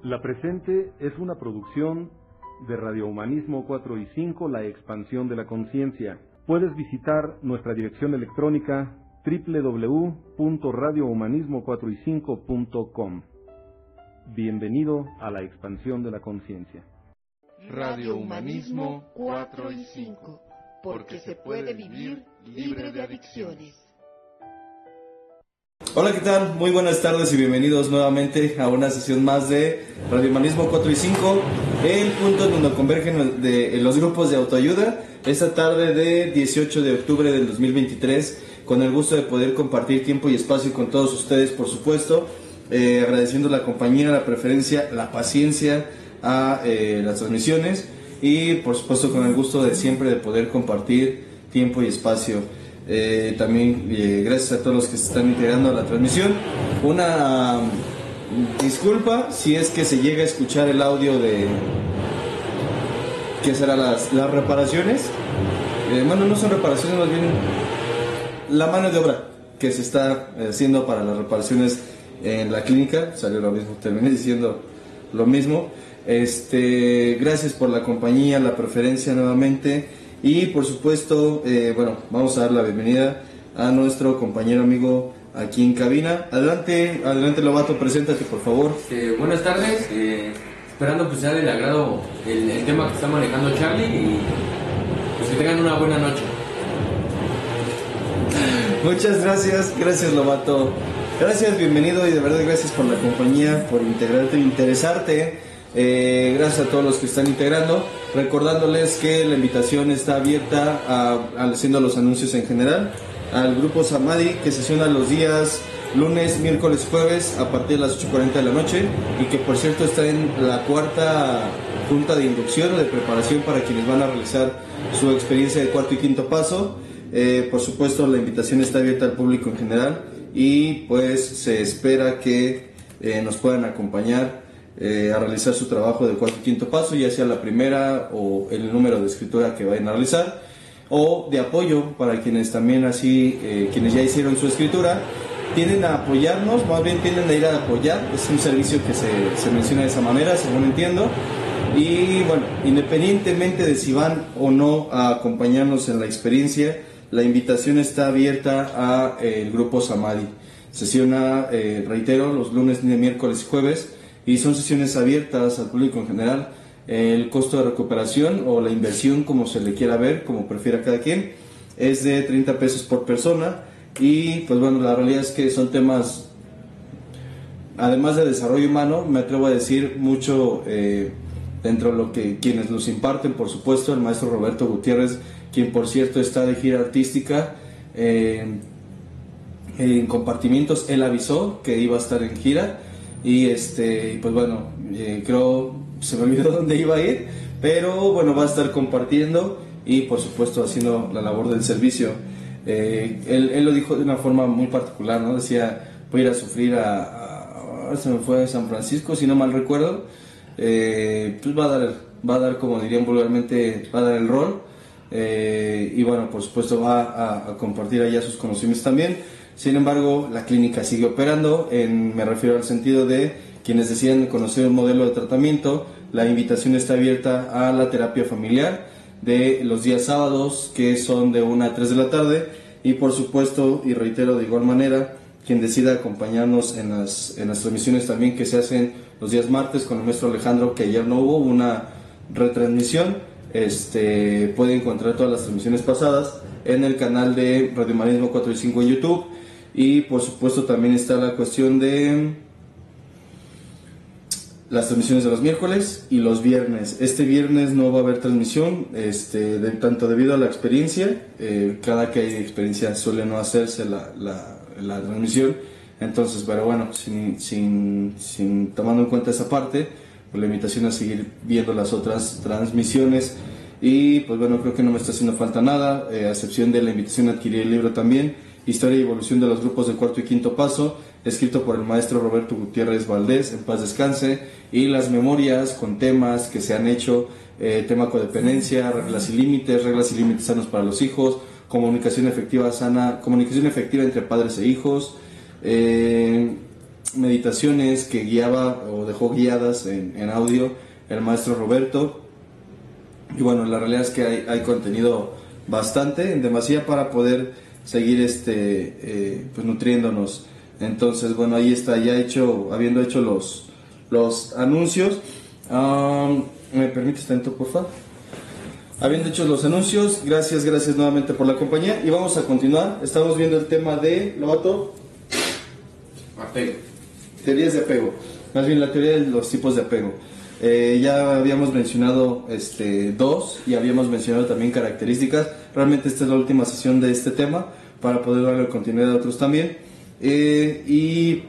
La presente es una producción de Radio Humanismo 4 y 5, La Expansión de la Conciencia. Puedes visitar nuestra dirección electrónica www.radiohumanismo4y5.com. Bienvenido a La Expansión de la Conciencia. Radio Humanismo 4 y 5, porque se puede vivir libre de adicciones. Hola, ¿qué tal? Muy buenas tardes y bienvenidos nuevamente a una sesión más de Radio Humanismo 4 y 5, el punto en donde convergen los grupos de autoayuda, esta tarde de 18 de octubre del 2023, con el gusto de poder compartir tiempo y espacio con todos ustedes, por supuesto, agradeciendo la compañía, la preferencia, la paciencia a las transmisiones y por supuesto con el gusto de siempre de poder compartir tiempo y espacio. También gracias a todos los que se están integrando a la transmisión. Una disculpa si es que se llega a escuchar el audio de ¿qué será? Las reparaciones. Bueno, no son reparaciones, más bien la mano de obra que se está haciendo para las reparaciones en la clínica. Salió lo mismo, terminé diciendo lo mismo. Gracias por la compañía, la preferencia nuevamente. Y por supuesto, vamos a dar la bienvenida a nuestro compañero amigo aquí en cabina. Adelante Lobato, preséntate por favor. Buenas tardes, esperando que sea del agrado el tema que está manejando Charlie y pues que tengan una buena noche. Muchas gracias Lobato. Gracias, bienvenido y de verdad gracias por la compañía, por integrarte e interesarte. Gracias a todos los que están integrando, recordándoles que la invitación está abierta haciendo los anuncios en general al grupo Samadhi, que sesiona los días lunes, miércoles, jueves a partir de las 8:40 de la noche, y que por cierto está en la cuarta junta de inducción o de preparación para quienes van a realizar su experiencia de cuarto y quinto paso. Por supuesto la invitación está abierta al público en general y pues se espera que nos puedan acompañar a realizar su trabajo de cuarto y quinto paso, ya sea la primera o el número de escritura que vayan a realizar, o de apoyo para quienes también quienes ya hicieron su escritura, tienden a apoyarnos, más bien tienden a ir a apoyar. Es un servicio que se menciona de esa manera, según entiendo. Y bueno, independientemente de si van o no a acompañarnos en la experiencia, la invitación está abierta a el grupo Samadhi. Sesiona, reitero, los lunes, miércoles y jueves, y son sesiones abiertas al público en general. El costo de recuperación o la inversión, como se le quiera ver, como prefiera cada quien, es de 30 pesos por persona. Y pues bueno, la realidad es que son temas, además de desarrollo humano, me atrevo a decir mucho dentro de lo que quienes los imparten, por supuesto, el maestro Roberto Gutiérrez, quien por cierto está de gira artística en compartimientos. Él avisó que iba a estar en gira. Y pues bueno, creo, se me olvidó dónde iba a ir, pero bueno, va a estar compartiendo y por supuesto haciendo la labor del servicio. Él lo dijo de una forma muy particular, ¿no? Decía, voy a ir a sufrir se me fue a San Francisco, si no mal recuerdo. Pues va a dar, como dirían vulgarmente, va a dar el rol. Y bueno, por supuesto va a compartir allá sus conocimientos también. Sin embargo, la clínica sigue operando, me refiero al sentido de quienes deciden conocer un modelo de tratamiento. La invitación está abierta a la terapia familiar de los días sábados, que son de 1 a 3 de la tarde, y por supuesto, y reitero de igual manera, quien decida acompañarnos en las transmisiones también que se hacen los días martes con el maestro Alejandro, que ayer no hubo una retransmisión, puede encontrar todas las transmisiones pasadas en el canal de Radio Humanismo 4 y 5 en YouTube. Y por supuesto también está la cuestión de las transmisiones de los miércoles y los viernes. Este viernes no va a haber transmisión, tanto debido a la experiencia, cada que hay experiencia suele no hacerse la transmisión. Entonces, pero bueno, sin tomando en cuenta esa parte, pues la invitación a seguir viendo las otras transmisiones. Y pues bueno, creo que no me está haciendo falta nada, a excepción de la invitación a adquirir el libro también, Historia y evolución de los grupos de cuarto y quinto paso, escrito por el maestro Roberto Gutiérrez Valdés, en paz descanse, y las memorias con temas que se han hecho, tema codependencia, reglas y límites sanos para los hijos, comunicación efectiva sana, comunicación efectiva entre padres e hijos, meditaciones que guiaba o dejó guiadas en audio el maestro Roberto. Y bueno, la realidad es que hay contenido bastante, en demasía, para poder seguir pues nutriéndonos. Entonces, bueno, ahí está, habiendo hecho los anuncios. ¿Me permites tanto, por favor? Habiendo hecho los anuncios, gracias nuevamente por la compañía, y vamos a continuar. Estamos viendo el tema de, Lobato, Apego. teorías de apego, más bien la teoría de los tipos de apego. Ya habíamos mencionado 2 y habíamos mencionado también características. Realmente esta es la última sesión de este tema para poder darle continuidad a otros también. Y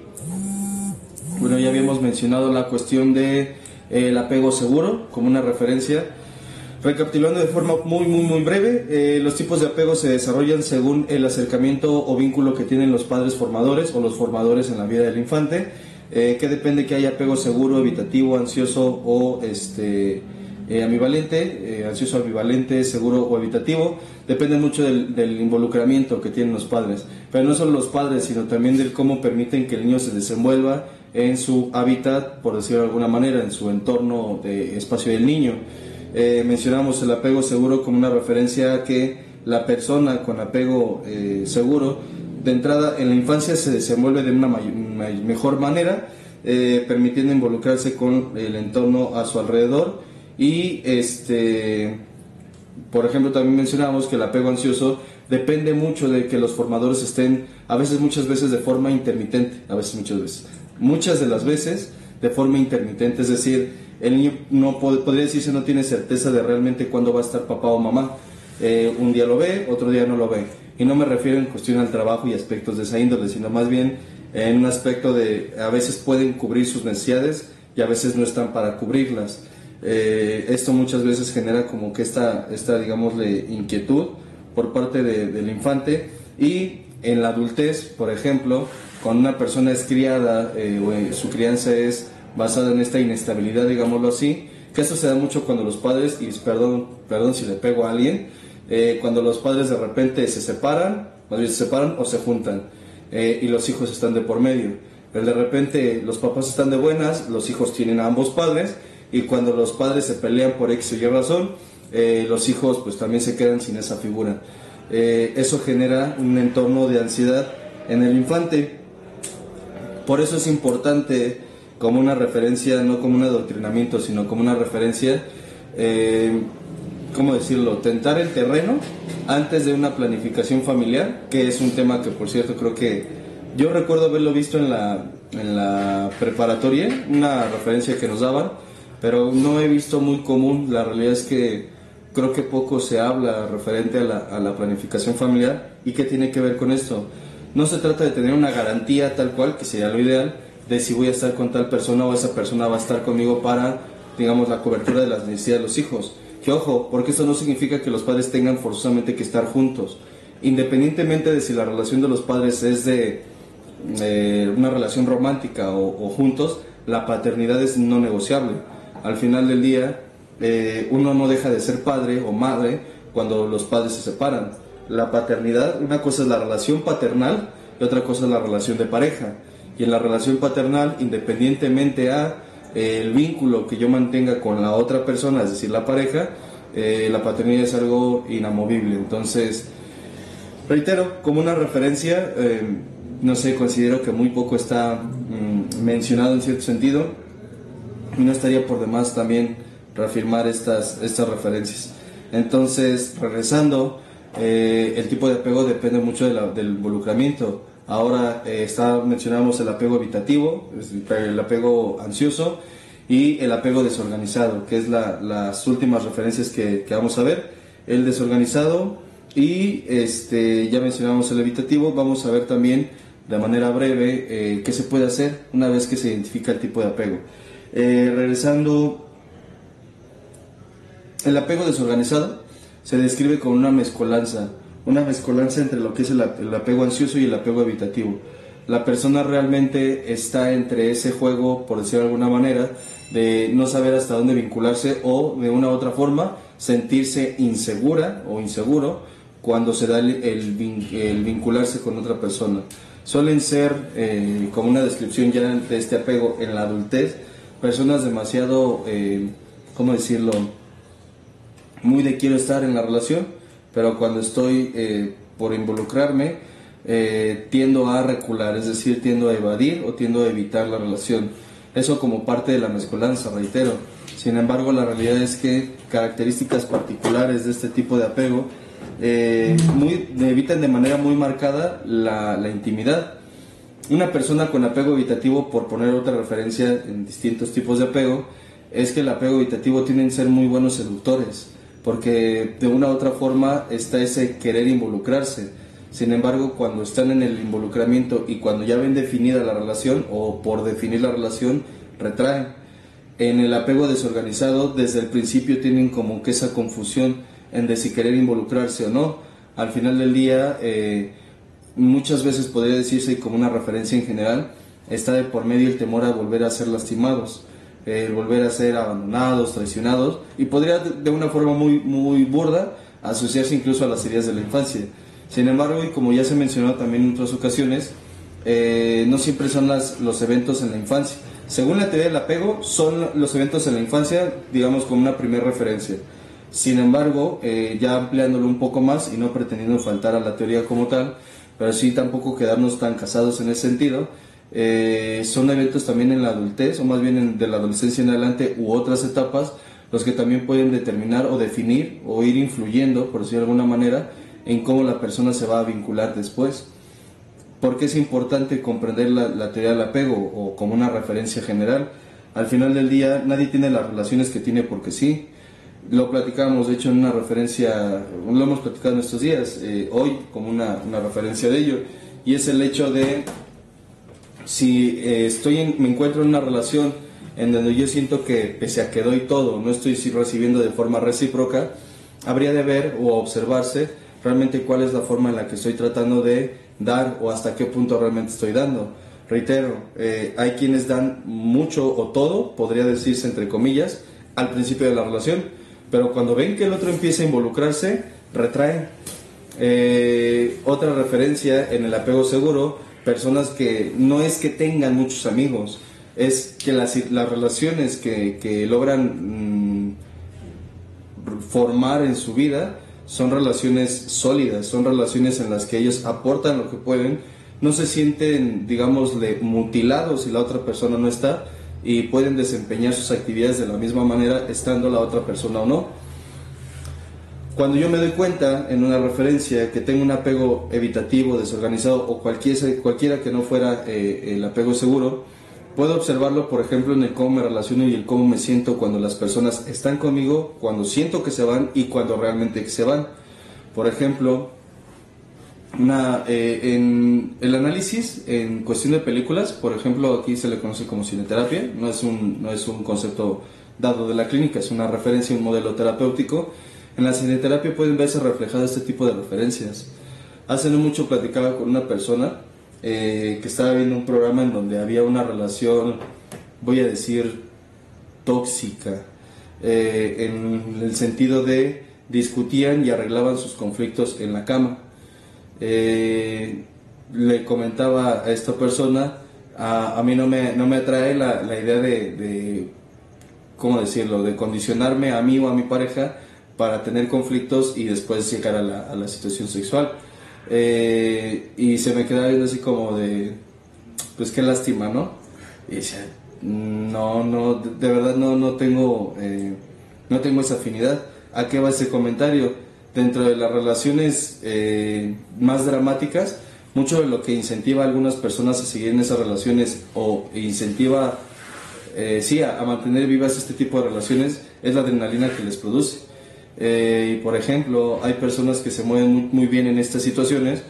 bueno, ya habíamos mencionado la cuestión de el apego seguro como una referencia. Recapitulando de forma muy breve, los tipos de apego se desarrollan según el acercamiento o vínculo que tienen los padres formadores o los formadores en la vida del infante, que depende que haya apego seguro, evitativo, ansioso o ambivalente, ansioso, ambivalente, seguro o evitativo. Depende mucho del involucramiento que tienen los padres, pero no solo los padres, sino también de cómo permiten que el niño se desenvuelva en su hábitat, por decirlo de alguna manera, en su entorno de espacio del niño. Mencionamos el apego seguro como una referencia a que la persona con apego seguro de entrada en la infancia se desenvuelve de una mejor manera, permitiendo involucrarse con el entorno a su alrededor. Y por ejemplo, también mencionamos que el apego ansioso depende mucho de que los formadores estén muchas veces de forma intermitente, muchas de las veces de forma intermitente, es decir, el niño podría decirse no tiene certeza de realmente cuándo va a estar papá o mamá. Un día lo ve, otro día no lo ve. Y no me refiero en cuestión al trabajo y aspectos de esa índole, sino más bien en un aspecto de a veces pueden cubrir sus necesidades y a veces no están para cubrirlas. Esto muchas veces genera como que esta digámosle, inquietud por parte del infante. Y en la adultez, por ejemplo, cuando una persona es criada o su crianza es basada en esta inestabilidad, digámoslo así, que esto se da mucho cuando los padres, y perdón si le pego a alguien, cuando los padres de repente se separan o se juntan, y los hijos están de por medio. Pero de repente los papás están de buenas, los hijos tienen a ambos padres, y cuando los padres se pelean por X o Y razón, los hijos pues también se quedan sin esa figura. Eso genera un entorno de ansiedad en el infante. Por eso es importante, como una referencia, no como un adoctrinamiento, sino como una referencia, ¿cómo decirlo? Tentar el terreno antes de una planificación familiar, que es un tema que, por cierto, creo que yo recuerdo haberlo visto en la preparatoria, una referencia que nos daban, pero no he visto muy común. La realidad es que creo que poco se habla referente a la planificación familiar. ¿Y qué tiene que ver con esto? No se trata de tener una garantía tal cual, que sería lo ideal, de si voy a estar con tal persona o esa persona va a estar conmigo para, digamos, la cobertura de las necesidades de los hijos. Que ojo, porque esto no significa que los padres tengan forzosamente que estar juntos. Independientemente de si la relación de los padres es de una relación romántica o juntos, la paternidad es no negociable. Al final del día, uno no deja de ser padre o madre cuando los padres se separan. La paternidad, una cosa es la relación paternal y otra cosa es la relación de pareja. Y en la relación paternal, independientemente a el vínculo que yo mantenga con la otra persona, es decir, la pareja, la paternidad es algo inamovible. Entonces, reitero, como una referencia, no sé, considero que muy poco está mencionado en cierto sentido, y no estaría por demás también reafirmar estas referencias. Entonces, regresando, el tipo de apego depende mucho del involucramiento. Ahora mencionamos el apego evitativo, el apego ansioso y el apego desorganizado, que es las últimas referencias que vamos a ver. El desorganizado y ya mencionamos el evitativo. Vamos a ver también de manera breve qué se puede hacer una vez que se identifica el tipo de apego. Regresando, el apego desorganizado se describe como una mezcolanza entre lo que es el apego ansioso y el apego evitativo. La persona realmente está entre ese juego, por decirlo de alguna manera, de no saber hasta dónde vincularse o de una u otra forma sentirse insegura o inseguro cuando se da el vincularse con otra persona. Suelen ser, como una descripción ya de este apego en la adultez, personas demasiado, ¿cómo decirlo?, muy de quiero estar en la relación, pero cuando estoy por involucrarme, tiendo a recular, es decir, tiendo a evadir o tiendo a evitar la relación. Eso como parte de la mezcolanza, reitero. Sin embargo, la realidad es que características particulares de este tipo de apego evitan de manera muy marcada la intimidad. Una persona con apego evitativo, por poner otra referencia en distintos tipos de apego, es que el apego evitativo tienden a ser muy buenos seductores, porque de una u otra forma está ese querer involucrarse. Sin embargo, cuando están en el involucramiento y cuando ya ven definida la relación o por definir la relación, retraen. En el apego desorganizado, desde el principio tienen como que esa confusión en de si querer involucrarse o no. Al final del día, muchas veces podría decirse como una referencia en general, está de por medio el temor a volver a ser lastimados, volver a ser abandonados, traicionados, y podría de una forma muy burda asociarse incluso a las heridas de la infancia. Sin embargo, y como ya se mencionó también en otras ocasiones, no siempre son los eventos en la infancia. Según la teoría del apego, son los eventos en la infancia, digamos, como una primera referencia. Sin embargo, ya ampliándolo un poco más y no pretendiendo faltar a la teoría como tal, pero sí tampoco quedarnos tan casados en ese sentido, son eventos también en la adultez, o más bien de la adolescencia en adelante u otras etapas, los que también pueden determinar o definir o ir influyendo, por decirlo de alguna manera, en cómo la persona se va a vincular después. ¿Por qué es importante comprender la teoría del apego o como una referencia general? Al final del día, nadie tiene las relaciones que tiene porque sí. Lo platicábamos, de hecho, en una referencia, lo hemos platicado en estos días, hoy como una referencia de ello, y es el hecho de si me encuentro en una relación en donde yo siento que pese a que doy todo, no estoy recibiendo de forma recíproca, habría de ver o observarse realmente cuál es la forma en la que estoy tratando de dar o hasta qué punto realmente estoy dando. Reitero, hay quienes dan mucho o todo, podría decirse entre comillas, al principio de la relación, pero cuando ven que el otro empieza a involucrarse, retraen. Otra referencia en el apego seguro, personas que no es que tengan muchos amigos, es que las relaciones que logran formar en su vida son relaciones sólidas, son relaciones en las que ellos aportan lo que pueden, no se sienten, digámosle, mutilados si la otra persona no está, y pueden desempeñar sus actividades de la misma manera estando la otra persona o no. Cuando yo me doy cuenta en una referencia que tengo un apego evitativo, desorganizado o cualquiera que no fuera el apego seguro, puedo observarlo, por ejemplo, en el cómo me relaciono y el cómo me siento cuando las personas están conmigo, cuando siento que se van y cuando realmente se van. Por ejemplo, en el análisis en cuestión de películas, por ejemplo, aquí se le conoce como cineterapia, no es un concepto dado de la clínica, es una referencia, un modelo terapéutico. En la cineterapia pueden verse reflejadas este tipo de referencias. Hace no mucho platicaba con una persona que estaba viendo un programa en donde había una relación, voy a decir, tóxica, en el sentido de discutían y arreglaban sus conflictos en la cama. Le comentaba a esta persona, a mí no me atrae la idea de ¿cómo decirlo?, de condicionarme a mí o a mi pareja para tener conflictos y después llegar a la situación sexual. Y se me quedaba viendo así como de, pues qué lástima, ¿no? Y decía, no, de verdad no tengo esa afinidad. ¿A qué va ese comentario? Dentro de las relaciones más dramáticas, mucho de lo que incentiva a algunas personas a seguir en esas relaciones o incentiva a mantener vivas este tipo de relaciones es la adrenalina que les produce. Y por ejemplo, hay personas que se mueven muy bien en estas situaciones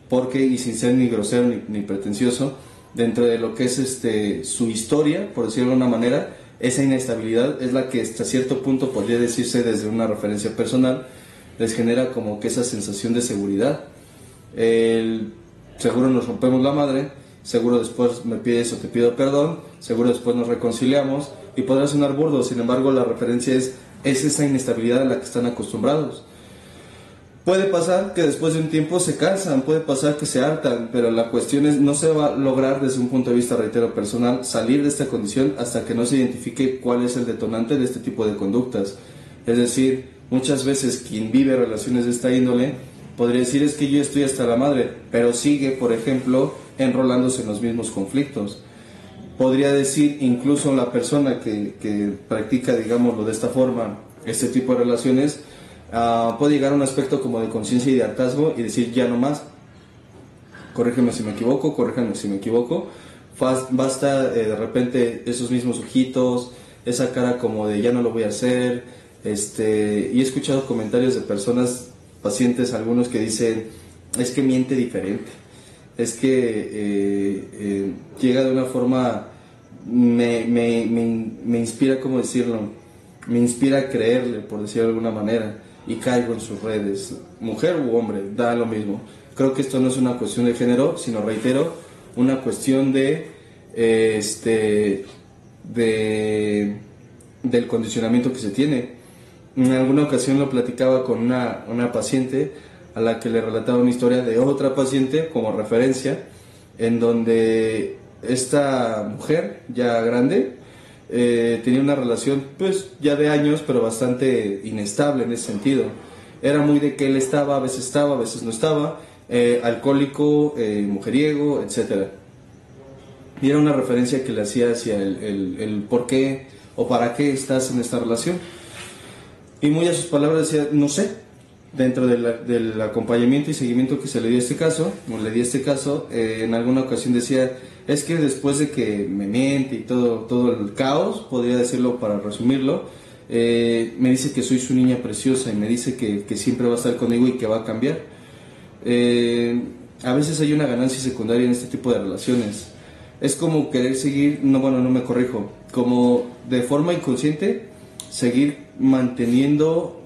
porque, y sin ser ni grosero ni pretencioso, dentro de lo que es su historia, por decirlo de alguna manera, esa inestabilidad es la que hasta cierto punto podría decirse desde una referencia personal, les genera como que esa sensación de seguridad. Seguro nos rompemos la madre, seguro después me pides o te pido perdón, seguro después nos reconciliamos, y podrá sonar burdo, sin embargo la referencia es esa inestabilidad a la que están acostumbrados. Puede pasar que después de un tiempo se cansan, puede pasar que se hartan, pero la cuestión es, no se va a lograr desde un punto de vista, reitero, personal, salir de esta condición hasta que no se identifique cuál es el detonante de este tipo de conductas. Es decir, muchas veces quien vive relaciones de esta índole podría decir es que yo estoy hasta la madre, pero sigue, por ejemplo, enrolándose en los mismos conflictos. Podría decir incluso la persona que practica, digámoslo de esta forma, este tipo de relaciones, puede llegar a un aspecto como de conciencia y de hartazgo y decir ya no más, corrígeme si me equivoco, corrígeme si me equivoco, basta de repente esos mismos ojitos, esa cara como de ya no lo voy a hacer, y he escuchado comentarios de personas, pacientes, algunos que dicen es que miente diferente, es que llega de una forma, me inspira, ¿cómo decirlo? Me inspira a creerle, por decirlo de alguna manera, y caigo en sus redes, mujer u hombre, da lo mismo. Creo que esto no es una cuestión de género, sino, reitero, una cuestión del condicionamiento que se tiene. En alguna ocasión lo platicaba con una paciente a la que le relataba una historia de otra paciente como referencia, en donde esta mujer ya grande tenía una relación pues ya de años, pero bastante inestable en ese sentido. Era muy de que él estaba, a veces no estaba, alcohólico, mujeriego, etcétera. Y era una referencia que le hacía hacia el por qué o para qué estás en esta relación. Y muy a sus palabras decía, no sé. Dentro del acompañamiento y seguimiento que se le dio a este caso, en alguna ocasión decía, es que después de que me miente y todo el caos, podría decirlo para resumirlo, me dice que soy su niña preciosa y me dice que siempre va a estar conmigo y que va a cambiar. A veces hay una ganancia secundaria en este tipo de relaciones. Es como querer seguir, no me corrijo, como de forma inconsciente, seguir manteniendo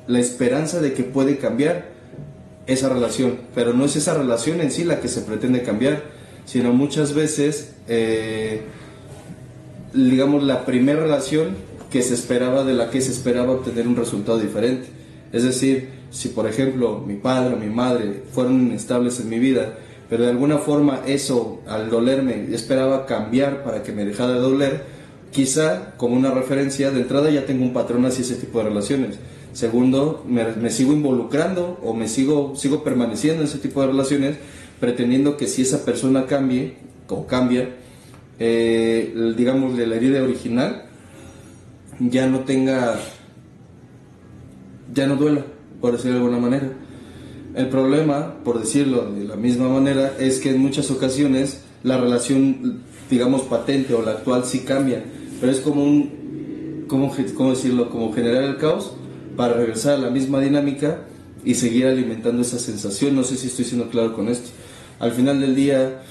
la esperanza de que puede cambiar esa relación, pero no es esa relación en sí la que se pretende cambiar, sino muchas veces, digamos, la primera relación que se esperaba, de la que se esperaba obtener un resultado diferente. Es decir, si por ejemplo mi padre o mi madre fueron inestables en mi vida, pero de alguna forma eso, al dolerme, esperaba cambiar para que me dejara de doler, quizá como una referencia, de entrada ya tengo un patrón hacia ese tipo de relaciones. Segundo, me sigo involucrando o sigo permaneciendo en ese tipo de relaciones, pretendiendo que si esa persona cambie o cambia, digamos, la herida original ya no duela, por decirlo de alguna manera. El problema, por decirlo de la misma manera, es que en muchas ocasiones la relación, digamos, patente o la actual sí cambia, pero es como ¿cómo decirlo? Como generar el caos para regresar a la misma dinámica y seguir alimentando esa sensación. No sé si estoy siendo claro con esto. Al final del día,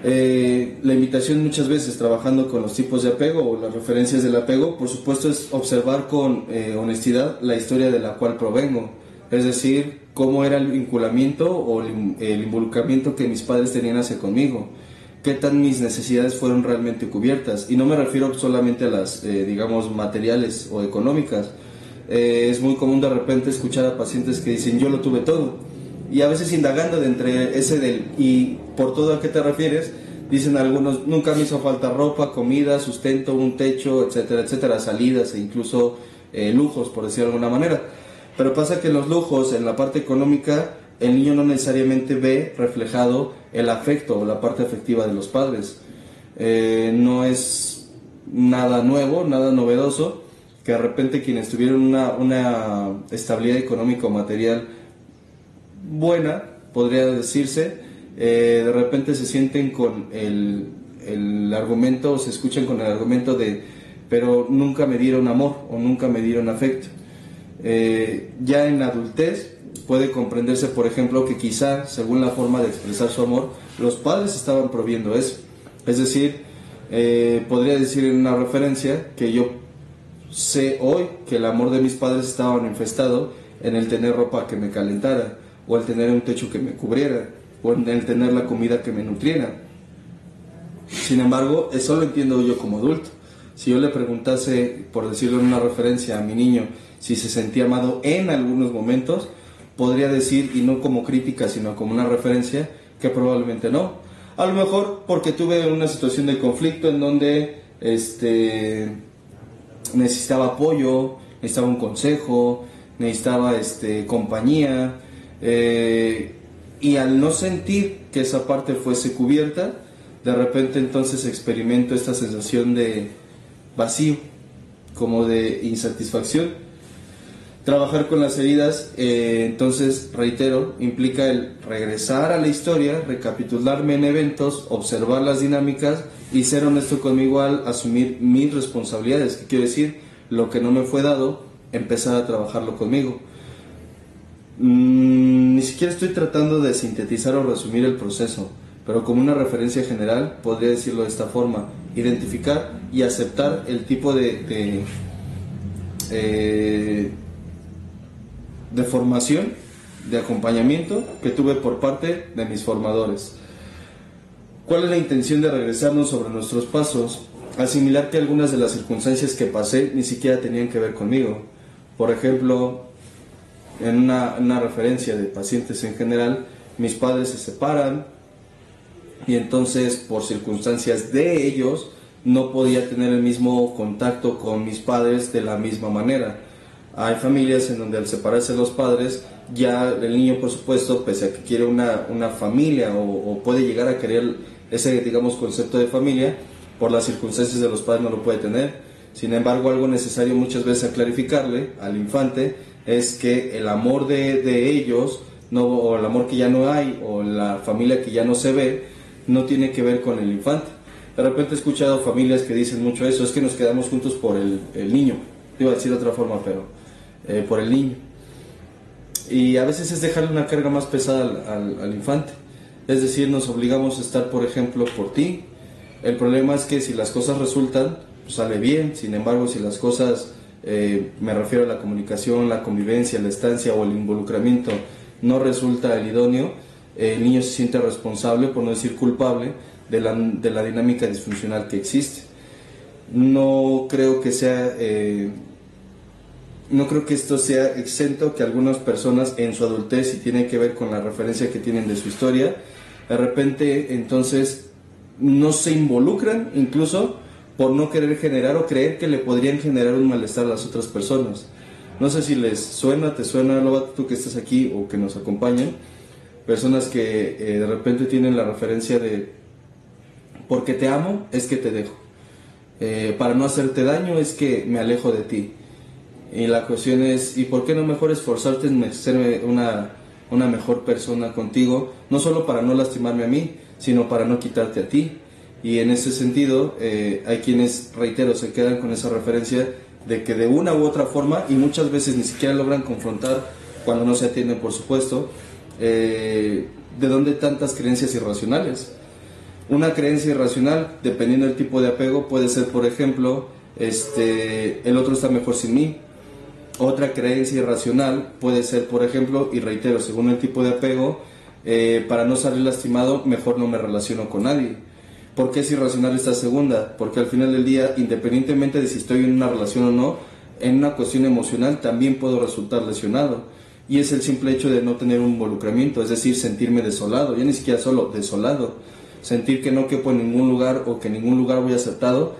la invitación muchas veces, trabajando con los tipos de apego o las referencias del apego, por supuesto, es observar con honestidad la historia de la cual provengo. Es decir, cómo era el vinculamiento o el involucramiento que mis padres tenían hacia conmigo. Qué tan mis necesidades fueron realmente cubiertas. Y no me refiero solamente a las, digamos, materiales o económicas. Es muy común de repente escuchar a pacientes que dicen, yo lo tuve todo. Y a veces indagando de entre ese y por todo a qué te refieres, dicen algunos, nunca me hizo falta ropa, comida, sustento, un techo, etcétera, etcétera, salidas e incluso lujos, por decirlo de alguna manera. Pero pasa que en los lujos, en la parte económica, el niño no necesariamente ve reflejado el afecto o la parte afectiva de los padres. No es nada nuevo, nada novedoso, que de repente quienes tuvieron una estabilidad económica o material buena, podría decirse, de repente se sienten con el argumento, o se escuchan con el argumento de, pero nunca me dieron amor o nunca me dieron afecto. Ya en la adultez puede comprenderse, por ejemplo, que quizá, según la forma de expresar su amor, los padres estaban proviendo eso. Es decir, podría decir en una referencia que yo sé hoy que el amor de mis padres estaba manifestado en el tener ropa que me calentara, o el tener un techo que me cubriera, o en el tener la comida que me nutriera. Sin embargo, eso lo entiendo yo como adulto. Si yo le preguntase, por decirlo en una referencia, a mi niño, si se sentía amado en algunos momentos, podría decir, y no como crítica, sino como una referencia, que probablemente no. A lo mejor porque tuve una situación de conflicto en donde necesitaba apoyo, necesitaba un consejo, necesitaba compañía, y al no sentir que esa parte fuese cubierta, de repente entonces experimento esta sensación de vacío, como de insatisfacción. Trabajar con las heridas, entonces, reitero, implica el regresar a la historia, recapitularme en eventos, observar las dinámicas y ser honesto conmigo al asumir mis responsabilidades. ¿Qué quiere decir? Lo que no me fue dado, empezar a trabajarlo conmigo. Ni siquiera estoy tratando de sintetizar o resumir el proceso, pero como una referencia general, podría decirlo de esta forma: identificar y aceptar el tipo de formación, de acompañamiento que tuve por parte de mis formadores. ¿Cuál es la intención de regresarnos sobre nuestros pasos? Asimilar que algunas de las circunstancias que pasé ni siquiera tenían que ver conmigo. Por ejemplo, en una referencia de pacientes en general, mis padres se separan y entonces por circunstancias de ellos no podía tener el mismo contacto con mis padres de la misma manera. Hay familias en donde al separarse los padres, ya el niño, por supuesto, pese a que quiere una familia o puede llegar a querer ese, digamos, concepto de familia, por las circunstancias de los padres no lo puede tener. Sin embargo, algo necesario muchas veces a clarificarle al infante es que el amor de ellos, o el amor que ya no hay, o la familia que ya no se ve, no tiene que ver con el infante. De repente he escuchado familias que dicen mucho eso: es que nos quedamos juntos por el niño. Iba a decir de otra forma, pero por el niño. Y a veces es dejarle una carga más pesada al infante. Es decir, nos obligamos a estar, por ejemplo, por ti. El problema es que si las cosas resultan, pues sale bien. Sin embargo, si las cosas, me refiero a la comunicación, la convivencia, la estancia o el involucramiento, no resulta el idóneo, el niño se siente responsable, por no decir culpable, de la dinámica disfuncional que existe. No creo que esto sea exento que algunas personas en su adultez, si tiene que ver con la referencia que tienen de su historia, de repente entonces no se involucran, incluso por no querer generar o creer que le podrían generar un malestar a las otras personas. No sé si les suena, te suena, Lobato, tú que estás aquí o que nos acompañan, personas que de repente tienen la referencia de porque te amo es que te dejo, para no hacerte daño es que me alejo de ti. Y la cuestión es, ¿y por qué no mejor esforzarte en ser una mejor persona contigo? No solo para no lastimarme a mí, sino para no quitarte a ti. Y en ese sentido, hay quienes, reitero, se quedan con esa referencia de que de una u otra forma, y muchas veces ni siquiera logran confrontar, cuando no se atienden, por supuesto, de dónde tantas creencias irracionales. Una creencia irracional, dependiendo del tipo de apego, puede ser, por ejemplo, el otro está mejor sin mí. Otra creencia irracional puede ser, por ejemplo, y reitero, según el tipo de apego, para no salir lastimado, mejor no me relaciono con nadie. ¿Por qué es irracional esta segunda? Porque al final del día, independientemente de si estoy en una relación o no, en una cuestión emocional también puedo resultar lesionado. Y es el simple hecho de no tener un involucramiento, es decir, sentirme desolado, ya ni siquiera solo, desolado. Sentir que no quepo en ningún lugar o que en ningún lugar voy a ser aceptado,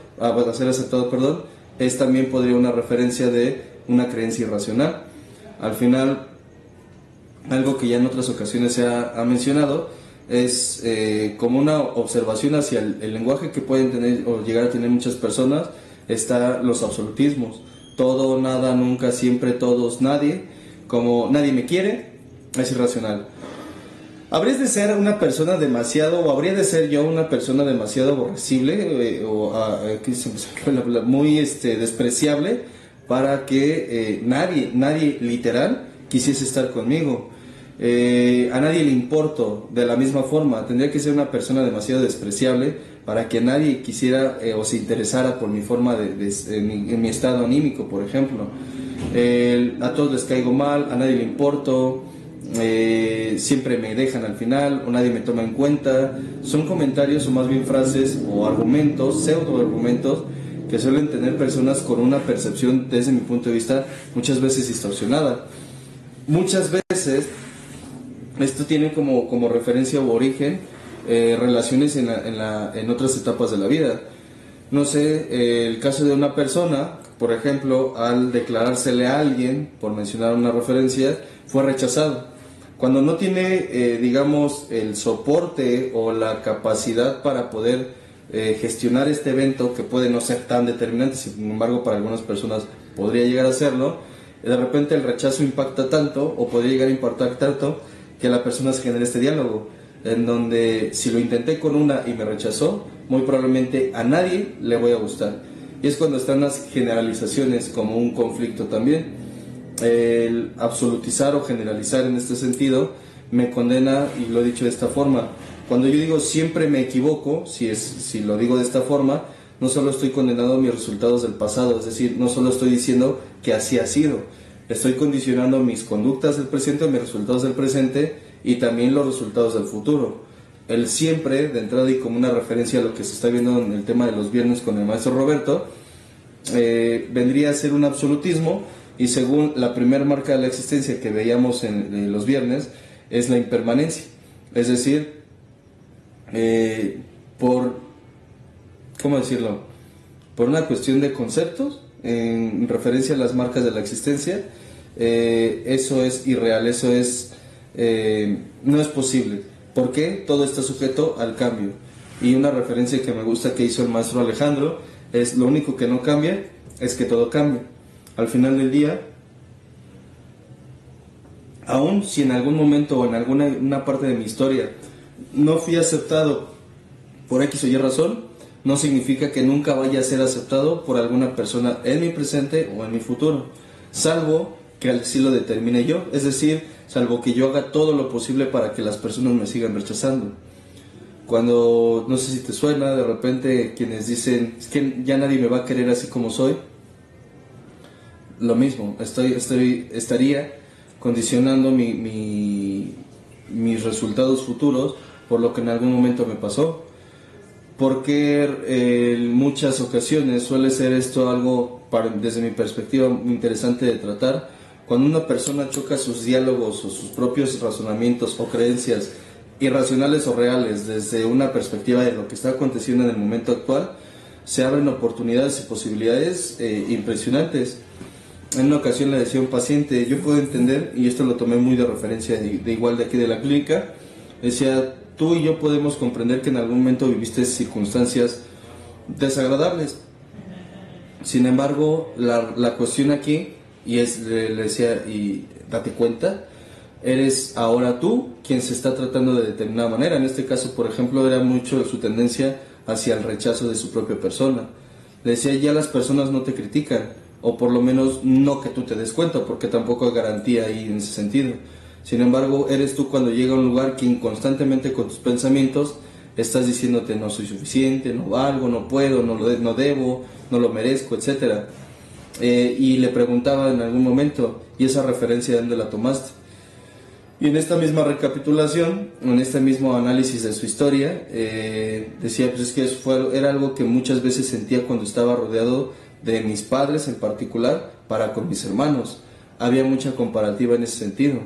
es también podría una referencia de una creencia irracional. Al final, algo que ya en otras ocasiones se ha mencionado es como una observación hacia el lenguaje que pueden tener o llegar a tener muchas personas. Está los absolutismos: todo, nada, nunca, siempre, todos, nadie. Como nadie me quiere, es irracional. ¿Habrías de ser una persona demasiado, o habría de ser yo una persona demasiado aborrecible muy despreciable para que nadie literal quisiese estar conmigo? A nadie le importo de la misma forma. Tendría que ser una persona demasiado despreciable para que nadie quisiera o se interesara por mi forma en mi estado anímico, por ejemplo. A todos les caigo mal, a nadie le importo, siempre me dejan al final o nadie me toma en cuenta. Son comentarios o más bien frases o argumentos, pseudo argumentos, que suelen tener personas con una percepción, desde mi punto de vista, muchas veces distorsionada. Muchas veces esto tiene como referencia o origen relaciones en otras etapas de la vida. No sé, el caso de una persona, por ejemplo, al declarársele a alguien, por mencionar una referencia, fue rechazado. Cuando no tiene, digamos, el soporte o la capacidad para poder gestionar este evento, que puede no ser tan determinante, sin embargo para algunas personas podría llegar a serlo, de repente el rechazo impacta tanto, o podría llegar a impactar tanto, que la persona se genera este diálogo, en donde si lo intenté con una y me rechazó, muy probablemente a nadie le voy a gustar. Y es cuando están las generalizaciones como un conflicto también. El absolutizar o generalizar en este sentido me condena, y lo he dicho de esta forma. Cuando yo digo siempre me equivoco, si lo digo de esta forma, no solo estoy condenando mis resultados del pasado, es decir, no solo estoy diciendo que así ha sido, estoy condicionando mis conductas del presente, mis resultados del presente y también los resultados del futuro. El siempre, de entrada y como una referencia a lo que se está viendo en el tema de los viernes con el maestro Roberto, vendría a ser un absolutismo, y según la primera marca de la existencia que veíamos en los viernes, es la impermanencia. Es decir, ¿cómo decirlo? Por una cuestión de conceptos, en referencia a las marcas de la existencia, eso es irreal, eso es no es posible. ¿Por qué? Todo está sujeto al cambio. Y una referencia que me gusta que hizo el maestro Alejandro es: lo único que no cambia es que todo cambia. Al final del día, aun si en algún momento o en una parte de mi historia no fui aceptado por X o Y razón, no significa que nunca vaya a ser aceptado por alguna persona en mi presente o en mi futuro, salvo que así lo determine yo, es decir, salvo que yo haga todo lo posible para que las personas me sigan rechazando. Cuando, no sé si te suena, de repente quienes dicen, es que ya nadie me va a querer así como soy, lo mismo, estaría condicionando mis resultados futuros por lo que en algún momento me pasó. Porque en muchas ocasiones suele ser esto algo, desde mi perspectiva, muy interesante de tratar. Cuando una persona choca sus diálogos o sus propios razonamientos o creencias irracionales o reales desde una perspectiva de lo que está aconteciendo en el momento actual, se abren oportunidades y posibilidades impresionantes. En una ocasión le decía a un paciente, yo puedo entender, y esto lo tomé muy de referencia de igual de aquí de la clínica, decía: tú y yo podemos comprender que en algún momento viviste circunstancias desagradables. Sin embargo, la cuestión aquí, le decía, y date cuenta, eres ahora tú quien se está tratando de determinada manera. En este caso, por ejemplo, era mucho su tendencia hacia el rechazo de su propia persona. Le decía, ya las personas no te critican, o por lo menos no que tú te des cuenta, porque tampoco hay garantía ahí en ese sentido. Sin embargo, eres tú cuando llega a un lugar que constantemente con tus pensamientos estás diciéndote: no soy suficiente, no valgo, no puedo, no debo, no lo merezco, etc. Y le preguntaba en algún momento: ¿y esa referencia de dónde la tomaste? Y en esta misma recapitulación, en este mismo análisis de su historia, decía, pues es que era algo que muchas veces sentía cuando estaba rodeado de mis padres en particular, para con mis hermanos. Había mucha comparativa en ese sentido.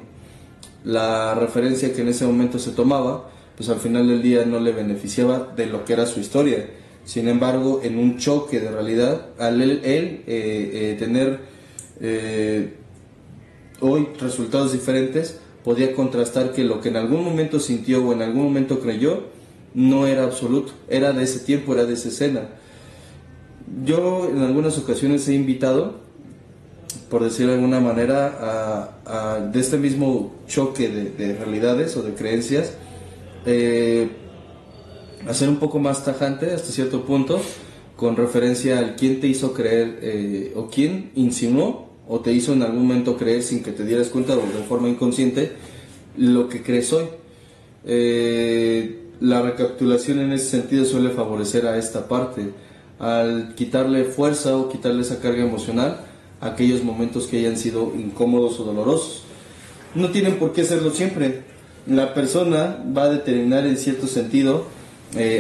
La referencia que en ese momento se tomaba, pues al final del día no le beneficiaba de lo que era su historia. Sin embargo, en un choque de realidad, al él tener hoy resultados diferentes, podía contrastar que lo que en algún momento sintió o en algún momento creyó no era absoluto, era de ese tiempo, era de esa escena. Yo en algunas ocasiones he invitado, por decirlo de alguna manera, de este mismo choque de realidades o de creencias, a ser un poco más tajante hasta cierto punto, con referencia al quién te hizo creer o quién insinuó o te hizo en algún momento creer sin que te dieras cuenta o de forma inconsciente lo que crees hoy. La recapitulación en ese sentido suele favorecer a esta parte, al quitarle fuerza o quitarle esa carga emocional a aquellos momentos que hayan sido incómodos o dolorosos. No tienen por qué serlo siempre. La persona va a determinar en cierto sentido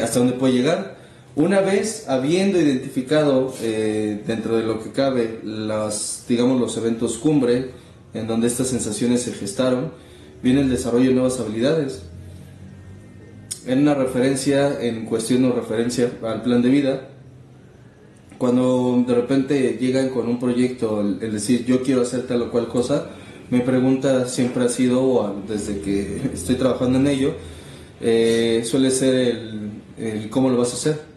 hasta dónde puede llegar. Una vez habiendo identificado dentro de lo que cabe los eventos cumbre en donde estas sensaciones se gestaron, viene el desarrollo de nuevas habilidades. En cuestión o referencia al plan de vida, cuando de repente llegan con un proyecto, el decir yo quiero hacer tal o cual cosa, mi pregunta siempre ha sido, desde que estoy trabajando en ello, suele ser el cómo lo vas a hacer,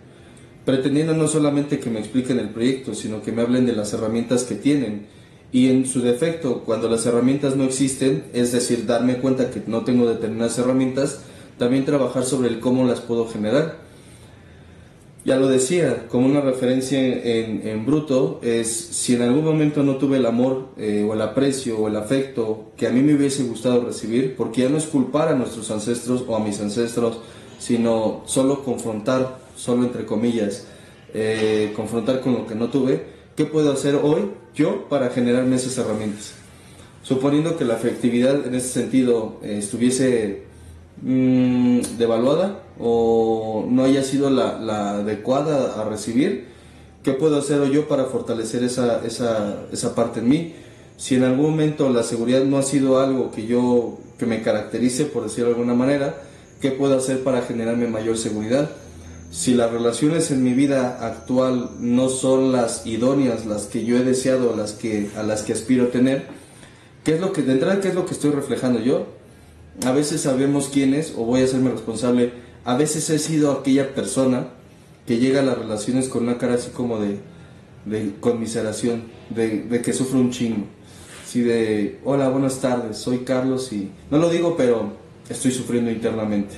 pretendiendo no solamente que me expliquen el proyecto, sino que me hablen de las herramientas que tienen, y en su defecto, cuando las herramientas no existen, es decir, darme cuenta que no tengo determinadas herramientas, también trabajar sobre el cómo las puedo generar. Ya lo decía, como una referencia en bruto, es si en algún momento no tuve el amor o el aprecio o el afecto que a mí me hubiese gustado recibir, porque ya no es culpar a nuestros ancestros o a mis ancestros, sino solo confrontar, solo entre comillas, confrontar con lo que no tuve, ¿qué puedo hacer hoy yo para generarme esas herramientas? Suponiendo que la afectividad en ese sentido estuviese devaluada o no haya sido la adecuada a recibir, ¿qué puedo hacer yo para fortalecer esa parte en mí? Si en algún momento la seguridad no ha sido algo que me caracterice, por decirlo de alguna manera, ¿qué puedo hacer para generarme mayor seguridad? Si las relaciones en mi vida actual no son las idóneas, las que yo he deseado, a las que aspiro a tener, ¿qué es lo que estoy reflejando yo? A veces sabemos quién es, o voy a hacerme responsable. A veces he sido aquella persona que llega a las relaciones con una cara así como de conmiseración, de que sufre un chingo. Así de, hola, buenas tardes, soy Carlos y... No lo digo, pero estoy sufriendo internamente.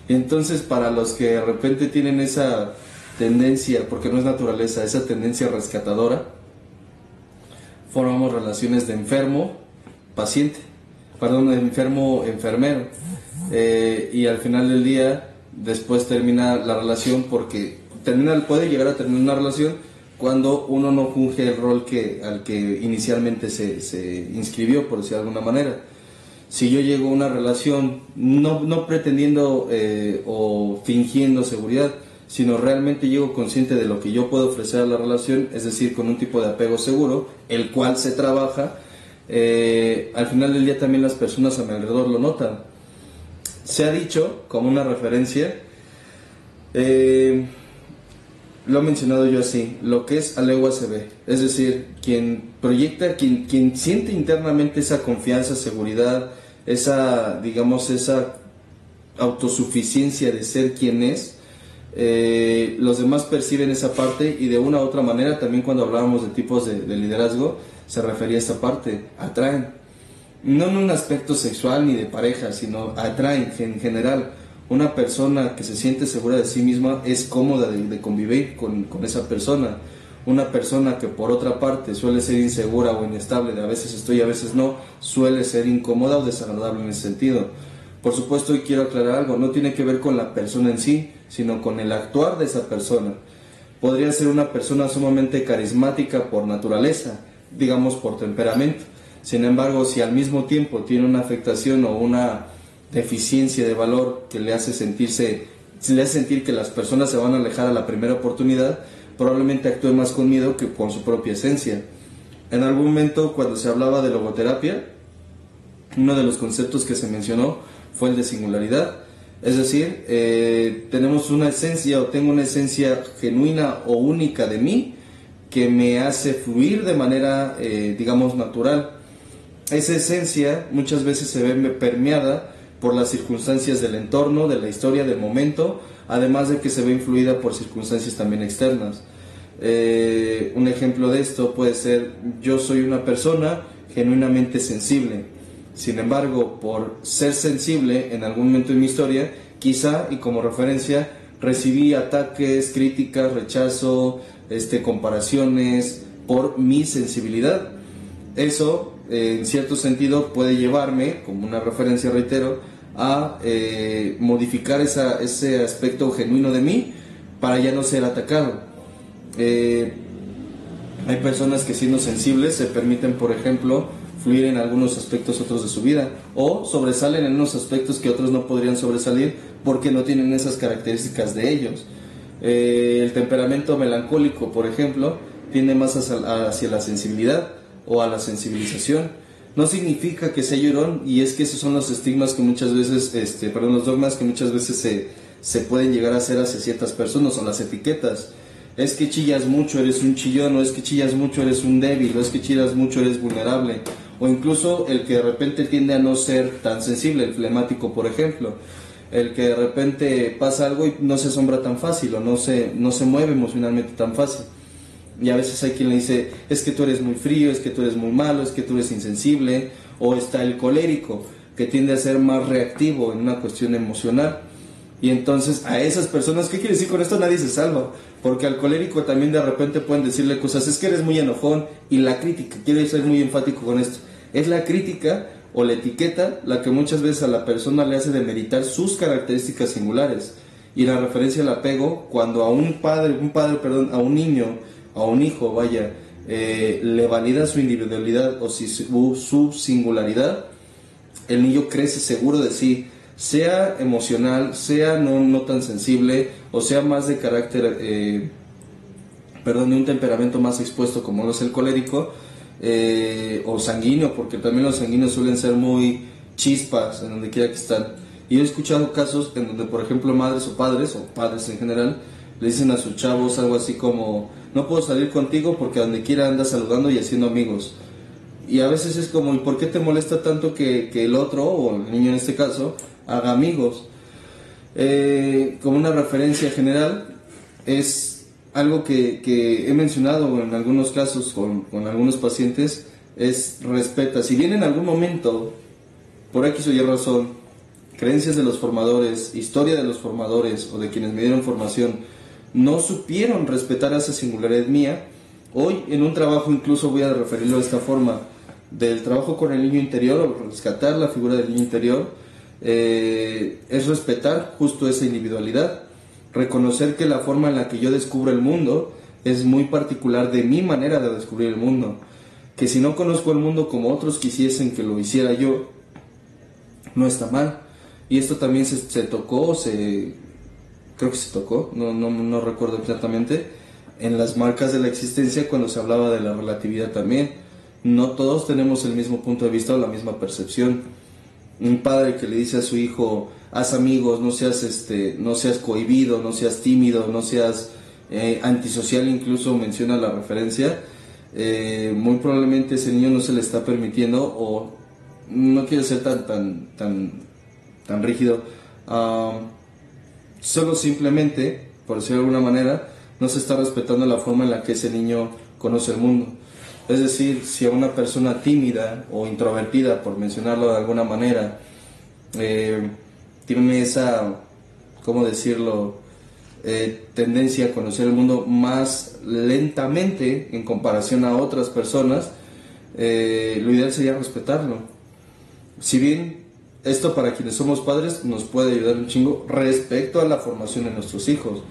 Y entonces, para los que de repente tienen esa tendencia, porque no es naturaleza, esa tendencia rescatadora, formamos relaciones de enfermo-enfermero, y al final del día después termina la relación, porque puede llegar a terminar una relación cuando uno no funge el rol al que inicialmente se inscribió, por decirlo de alguna manera. Si yo llego a una relación no pretendiendo o fingiendo seguridad, sino realmente llego consciente de lo que yo puedo ofrecer a la relación, es decir, con un tipo de apego seguro, el cual se trabaja, al final del día también las personas a mi alrededor lo notan. Se ha dicho, como una referencia, lo he mencionado yo así, lo que es a legua se ve, es decir, quien proyecta, quien siente internamente esa confianza, seguridad, esa autosuficiencia de ser quien es, los demás perciben esa parte, y de una u otra manera, también cuando hablábamos de tipos de liderazgo, se refería a esta parte, atraen, no en un aspecto sexual ni de pareja, sino atraen en general. Una persona que se siente segura de sí misma es cómoda de convivir con esa persona. Una persona que por otra parte suele ser insegura o inestable, de a veces estoy, a veces no, suele ser incómoda o desagradable en ese sentido. Por supuesto, y quiero aclarar algo, no tiene que ver con la persona en sí, sino con el actuar de esa persona. Podría ser una persona sumamente carismática por naturaleza, digamos por temperamento. Sin embargo, si al mismo tiempo tiene una afectación o una deficiencia de valor que le hace sentir que las personas se van a alejar a la primera oportunidad, probablemente actúe más con miedo que con su propia esencia. En algún momento, cuando se hablaba de logoterapia, uno de los conceptos que se mencionó fue el de singularidad. Es decir, tenemos una esencia, o tengo una esencia genuina o única de mí que me hace fluir de manera, natural. Esa esencia muchas veces se ve permeada por las circunstancias del entorno, de la historia, del momento, además de que se ve influida por circunstancias también externas. Un ejemplo de esto puede ser, yo soy una persona genuinamente sensible. Sin embargo, por ser sensible en algún momento de mi historia, quizá, y como referencia, recibí ataques, críticas, rechazo, comparaciones por mi sensibilidad. Eso, en cierto sentido, puede llevarme, como una referencia, reitero, a modificar ese aspecto genuino de mí para ya no ser atacado. Hay personas que, siendo sensibles, se permiten, por ejemplo, fluir en algunos aspectos otros de su vida, o sobresalen en unos aspectos que otros no podrían sobresalir porque no tienen esas características de ellos. El temperamento melancólico, por ejemplo, tiende más hacia la sensibilidad o a la sensibilización. No significa que sea llorón, y es que esos son los estigmas que muchas veces, los dogmas que muchas veces se pueden llegar a hacer hacia ciertas personas, o las etiquetas. Es que chillas mucho, eres un chillón, o es que chillas mucho, eres un débil, o es que chillas mucho, eres vulnerable. O incluso el que de repente tiende a no ser tan sensible, el flemático, por ejemplo. El que de repente pasa algo y no se asombra tan fácil, o no se mueve emocionalmente tan fácil. Y a veces hay quien le dice, es que tú eres muy frío, es que tú eres muy malo, es que tú eres insensible. O está el colérico, que tiende a ser más reactivo en una cuestión emocional. Y entonces a esas personas, ¿qué quiere decir con esto? Nadie se salva, porque al colérico también de repente pueden decirle cosas, es que eres muy enojón. Y la crítica, quiero ser muy enfático con esto, es la crítica o la etiqueta la que muchas veces a la persona le hace demeritar sus características singulares. Y la referencia al apego, cuando a a un niño, a un hijo, le valida su individualidad o su singularidad, el niño crece seguro de sí, sea emocional, sea no tan sensible, o sea más de carácter, de un temperamento más expuesto como lo es el colérico, o sanguíneo, porque también los sanguíneos suelen ser muy chispas en donde quiera que están. Y he escuchado casos en donde, por ejemplo, madres o padres en general, le dicen a sus chavos algo así como, no puedo salir contigo porque a donde quiera andas saludando y haciendo amigos. Y a veces es como, ¿y por qué te molesta tanto que el otro, o el niño en este caso, haga amigos? Como una referencia general, es algo que he mencionado en algunos casos con algunos pacientes, es respeta. Si bien en algún momento, por X o Y razón, creencias de los formadores, historia de los formadores o de quienes me dieron formación, no supieron respetar esa singularidad mía, hoy en un trabajo, incluso voy a referirlo de esta forma, del trabajo con el niño interior, o rescatar la figura del niño interior, es respetar justo esa individualidad, reconocer que la forma en la que yo descubro el mundo es muy particular de mi manera de descubrir el mundo, que si no conozco el mundo como otros quisiesen que lo hiciera yo, no está mal. Y esto también se tocó, creo que se tocó, no recuerdo exactamente, en las marcas de la existencia cuando se hablaba de la relatividad también. No todos tenemos el mismo punto de vista o la misma percepción. Un padre que le dice a su hijo, haz amigos, no seas cohibido, no seas tímido, no seas antisocial, incluso menciona la referencia, muy probablemente ese niño no se le está permitiendo, o no quiero ser tan rígido, solo simplemente, por decirlo de alguna manera, no se está respetando la forma en la que ese niño conoce el mundo. Es decir, si a una persona tímida o introvertida, por mencionarlo de alguna manera, tiene esa, ¿cómo decirlo?, tendencia a conocer el mundo más lentamente en comparación a otras personas, lo ideal sería respetarlo. Si bien esto para quienes somos padres nos puede ayudar un chingo respecto a la formación de nuestros hijos,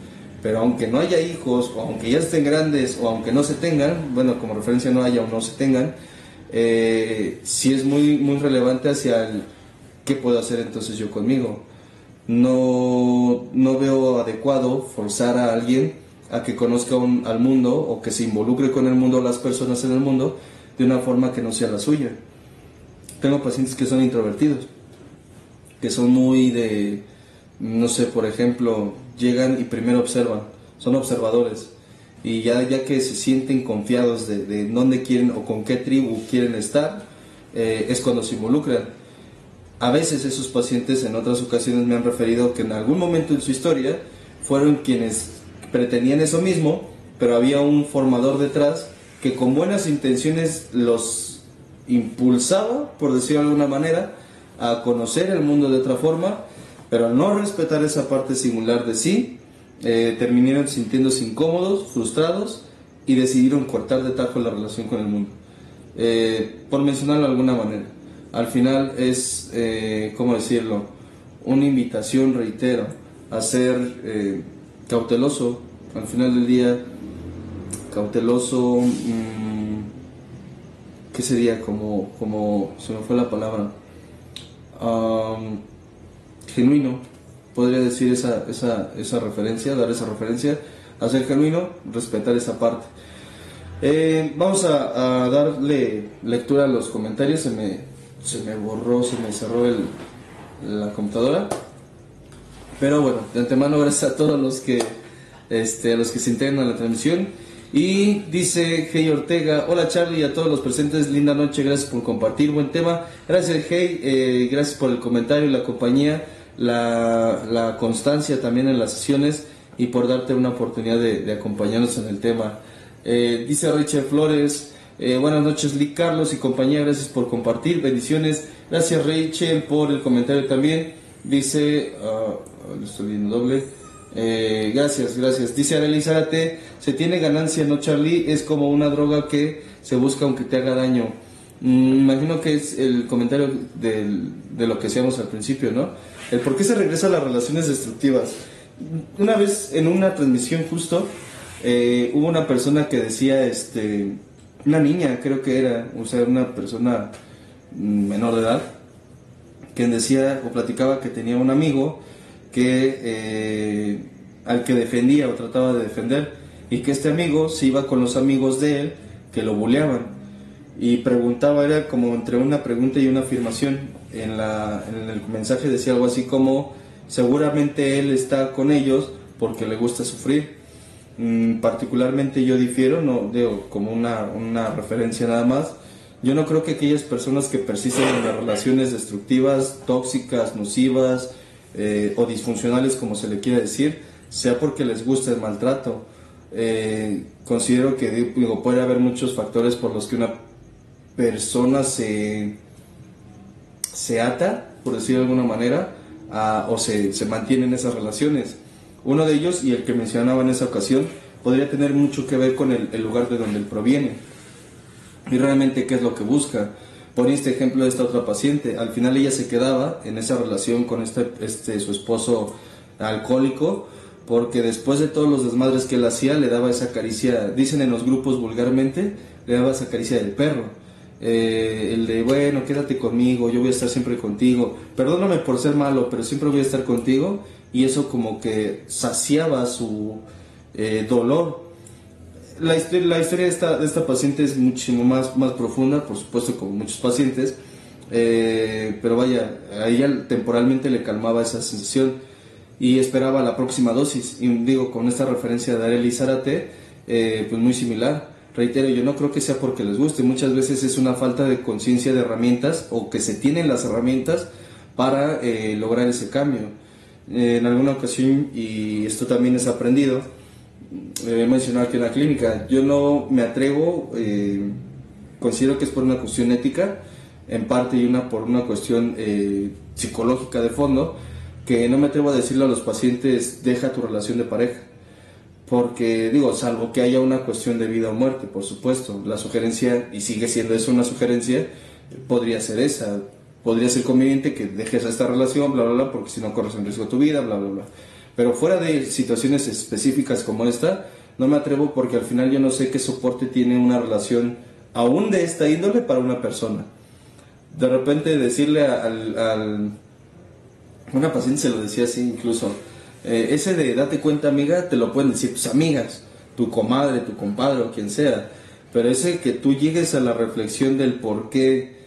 pero aunque no haya hijos, o aunque ya estén grandes, o aunque no se tengan, bueno, como referencia no haya o no se tengan, sí es muy relevante hacia el qué puedo hacer entonces yo conmigo. No veo adecuado forzar a alguien a que conozca al mundo, o que se involucre con el mundo, las personas en el mundo, de una forma que no sea la suya. Tengo pacientes que son introvertidos, que son muy de, no sé, por ejemplo, llegan y primero observan, son observadores, y ya que se sienten confiados de dónde quieren o con qué tribu quieren estar, es cuando se involucran. A veces esos pacientes en otras ocasiones me han referido que en algún momento en su historia fueron quienes pretendían eso mismo, pero había un formador detrás que con buenas intenciones los impulsaba, por decirlo de alguna manera, a conocer el mundo de otra forma, pero al no respetar esa parte singular de sí, terminaron sintiéndose incómodos, frustrados, y decidieron cortar de tajo la relación con el mundo. Por mencionarlo de alguna manera, al final es, ¿cómo decirlo?, una invitación, reitero, a ser cauteloso, al final del día, cauteloso, ¿qué sería? Como se me fue la palabra, genuino, podría decir esa referencia, dar esa referencia, a ser genuino, respetar esa parte. Vamos a darle lectura a los comentarios. Se me cerró la computadora. Pero bueno, de antemano gracias a todos los que se integran a la transmisión. Y dice Hey Ortega: hola Charlie y a todos los presentes, linda noche, gracias por compartir, buen tema. Gracias Hey, gracias por el comentario, la compañía, la constancia también en las sesiones y por darte una oportunidad de acompañarnos en el tema. Dice Richard Flores: buenas noches Lee Carlos y compañía, gracias por compartir, bendiciones. Gracias Rachel por el comentario también. Dice, lo estoy viendo doble. Gracias. Dice Arely Zárate: se tiene ganancia, ¿no Charlie? Es como una droga que se busca aunque te haga daño. Imagino que es el comentario de lo que decíamos al principio, ¿no? El por qué se regresa a las relaciones destructivas. Una vez en una transmisión justo hubo una persona que decía, una niña creo que era, o sea, una persona menor de edad, quien decía o platicaba que tenía un amigo que al que defendía o trataba de defender, y que este amigo se iba con los amigos de él que lo buleaban y preguntaba, era como entre una pregunta y una afirmación. En el mensaje decía algo así como: seguramente él está con ellos porque le gusta sufrir. Particularmente yo difiero, no digo como una referencia nada más. Yo no creo que aquellas personas que persisten en las relaciones destructivas, tóxicas, nocivas o disfuncionales, como se le quiera decir, sea porque les gusta el maltrato. Considero que puede haber muchos factores por los que una persona se ata, por decirlo de alguna manera, o se mantiene en esas relaciones. Uno de ellos, y el que mencionaba en esa ocasión, podría tener mucho que ver con el lugar de donde él proviene y realmente qué es lo que busca. Por este ejemplo de esta otra paciente, al final ella se quedaba en esa relación con su esposo alcohólico, porque después de todos los desmadres que él hacía, le daba esa caricia, dicen en los grupos vulgarmente, le daba esa caricia del perro. El de, bueno, quédate conmigo, yo voy a estar siempre contigo, perdóname por ser malo, pero siempre voy a estar contigo, y eso como que saciaba su dolor. La historia de esta paciente es muchísimo más profunda, por supuesto, como muchos pacientes, pero vaya, a ella temporalmente le calmaba esa sensación y esperaba la próxima dosis. Y digo, con esta referencia de Arely Zárate, pues muy similar. Reitero, yo no creo que sea porque les guste, muchas veces es una falta de conciencia de herramientas, o que se tienen las herramientas para lograr ese cambio. En alguna ocasión, y esto también es aprendido, he mencionado aquí en la clínica, yo no me atrevo, considero que es por una cuestión ética, en parte, y por una cuestión psicológica de fondo, que no me atrevo a decirle a los pacientes: deja tu relación de pareja. Porque, salvo que haya una cuestión de vida o muerte, por supuesto, la sugerencia, y sigue siendo eso una sugerencia, podría ser esa. Podría ser conveniente que dejes esta relación, bla, bla, bla, porque si no corres en riesgo tu vida, bla, bla, bla. Pero fuera de situaciones específicas como esta, no me atrevo, porque al final yo no sé qué soporte tiene una relación, aún de esta índole, para una persona. De repente decirle una paciente se lo decía así incluso, ese de date cuenta amiga, te lo pueden decir tus amigas, tu comadre, tu compadre o quien sea, pero ese que tú llegues a la reflexión del por qué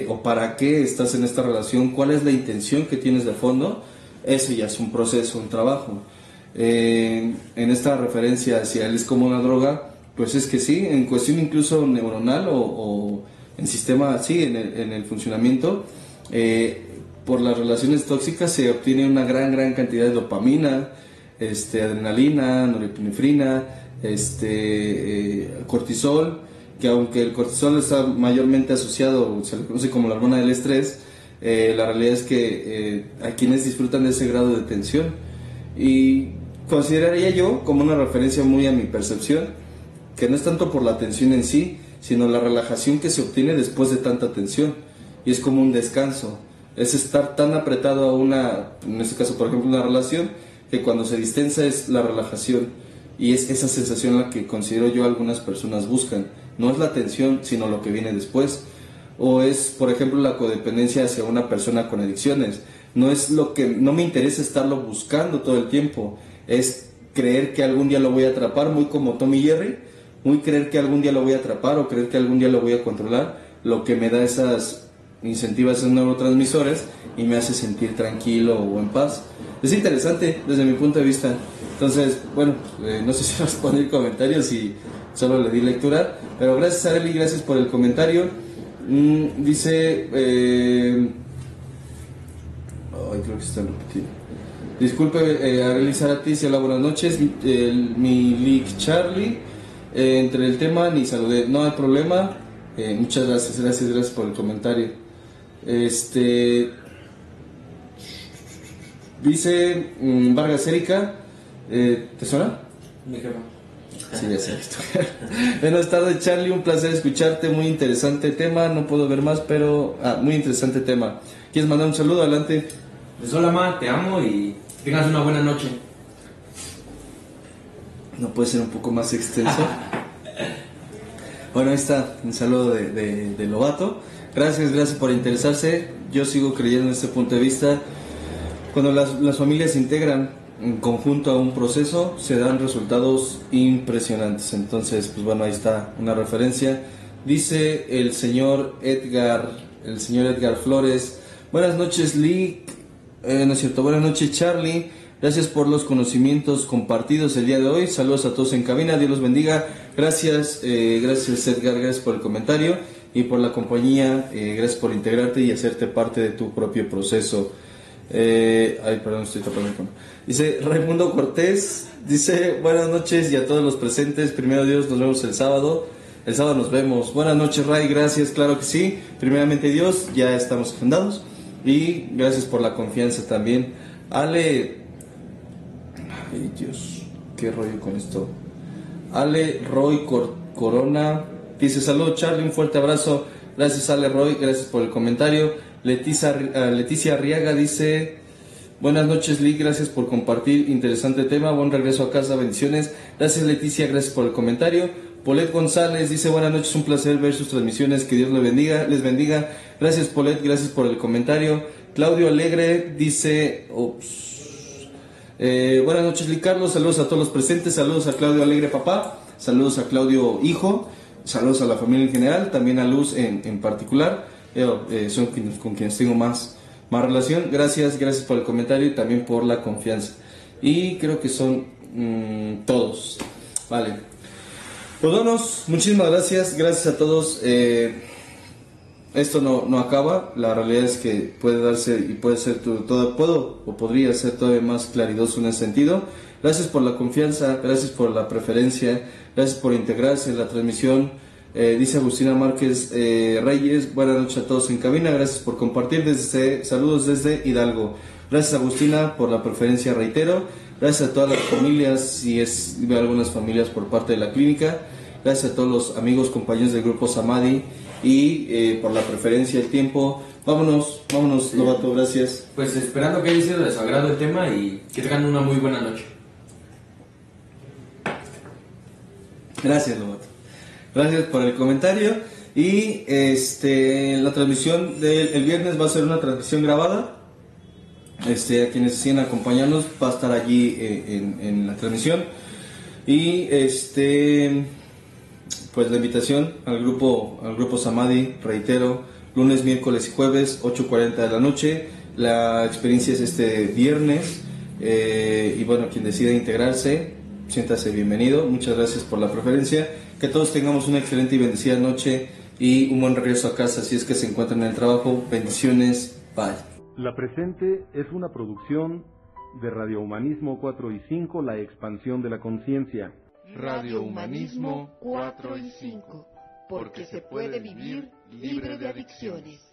o para qué estás en esta relación, cuál es la intención que tienes de fondo, eso ya es un proceso, un trabajo. En esta referencia hacia él es como una droga, pues es que sí, en cuestión incluso neuronal o en sistema, sí, en el funcionamiento, por las relaciones tóxicas se obtiene una gran cantidad de dopamina, adrenalina, norepinefrina, cortisol, que aunque el cortisol está mayormente asociado, se le conoce como la hormona del estrés, la realidad es que a quienes disfrutan de ese grado de tensión, y consideraría yo como una referencia muy a mi percepción, que no es tanto por la tensión en sí, sino la relajación que se obtiene después de tanta tensión, y es como un descanso. Es estar tan apretado a en este caso por ejemplo una relación, que cuando se distensa es la relajación, y es esa sensación la que considero yo algunas personas buscan. No es la tensión, sino lo que viene después. O es, por ejemplo, la codependencia hacia una persona con adicciones. no es lo que, no me interesa estarlo buscando todo el tiempo, es creer que algún día lo voy a atrapar, muy como Tom y Jerry, muy creer que algún día lo voy a atrapar o creer que algún día lo voy a controlar, lo que me da esas incentiva esos neurotransmisores y me hace sentir tranquilo o en paz. Es interesante desde mi punto de vista. Entonces, bueno, no sé si respondí el comentario, si solo le di lectura, pero gracias a Arely, gracias por el comentario. Dice, creo que está repetido. Disculpe, Arely Zarati, hola, buenas noches. Mi leak Charlie, entre el tema ni saludé, no hay problema. Muchas gracias por el comentario. Dice Vargas Erika, ¿te suena? Mi jefa. Sí, ya sé. Buenas tardes, Charlie, un placer escucharte, muy interesante tema, no puedo ver más, pero muy interesante tema. ¿Quieres mandar un saludo? Adelante. Pues hola, ma, te amo y tengas una buena noche. No puede ser un poco más extenso. Bueno, ahí está, un saludo de Lobato. Gracias por interesarse. Yo sigo creyendo en este punto de vista. Cuando las familias se integran en conjunto a un proceso, se dan resultados impresionantes. Entonces, pues bueno, ahí está una referencia. Dice el señor Edgar Flores: buenas noches, Lee. No es cierto, buenas noches, Charlie. Gracias por los conocimientos compartidos el día de hoy. Saludos a todos en cabina. Dios los bendiga. Gracias Edgar, gracias por el comentario y por la compañía. Gracias por integrarte y hacerte parte de tu propio proceso. Perdón, estoy tapando el fondo. Dice Raimundo Cortés, dice buenas noches y a todos los presentes. Primero Dios, nos vemos el sábado. El sábado nos vemos. Buenas noches, Ray, gracias, claro que sí. Primeramente Dios, ya estamos agendados. Y gracias por la confianza también. Ale, ay Dios, qué rollo con esto. Ale Roy Corona dice: saludos, Charlie, un fuerte abrazo. Gracias, Ale Roy, gracias por el comentario. Leticia Arriaga dice: buenas noches, Lee, gracias por compartir, interesante tema, buen regreso a casa, bendiciones. Gracias, Leticia, gracias por el comentario. Polet González dice: buenas noches, un placer ver sus transmisiones, que Dios les bendiga. Gracias, Polet, gracias por el comentario. Claudio Alegre dice: buenas noches, Lee Carlos, saludos a todos los presentes, saludos a Claudio Alegre papá, saludos a Claudio hijo, saludos a la familia en general, también a Luz en particular. Son con quienes tengo más relación. Gracias por el comentario y también por la confianza. Y creo que son todos. Vale. Pues vámonos, muchísimas gracias a todos. Esto no acaba, la realidad es que puede darse y puede ser podría ser todavía más claridoso en ese sentido. Gracias por la confianza, gracias por la preferencia, gracias por integrarse en la transmisión. Dice Agustina Márquez Reyes: buenas noches a todos en cabina, gracias por compartir, saludos desde Hidalgo. Gracias, Agustina, por la preferencia, reitero. Gracias a todas las familias, si veo algunas familias por parte de la clínica. Gracias a todos los amigos, compañeros del grupo Samadhi y por la preferencia, el tiempo. Vámonos, Lobato, gracias. Pues esperando que haya sido de su agrado el tema y que tengan una muy buena noche. Gracias, Lobato. Gracias por el comentario. Y la transmisión del viernes va a ser una transmisión grabada. A quienes siguen acompañarnos va a estar allí en la transmisión. Y pues la invitación al grupo Samadhi, reitero, lunes, miércoles y jueves, 8:40 de la noche. La experiencia es este viernes. Y bueno, quien decida integrarse, siéntase bienvenido. Muchas gracias por la preferencia. Que todos tengamos una excelente y bendecida noche y un buen regreso a casa si es que se encuentran en el trabajo. Bendiciones. Bye. La presente es una producción de Radio Humanismo 4 y 5, la expansión de la conciencia. Radio Humanismo 4 y 5, porque se puede vivir libre de adicciones.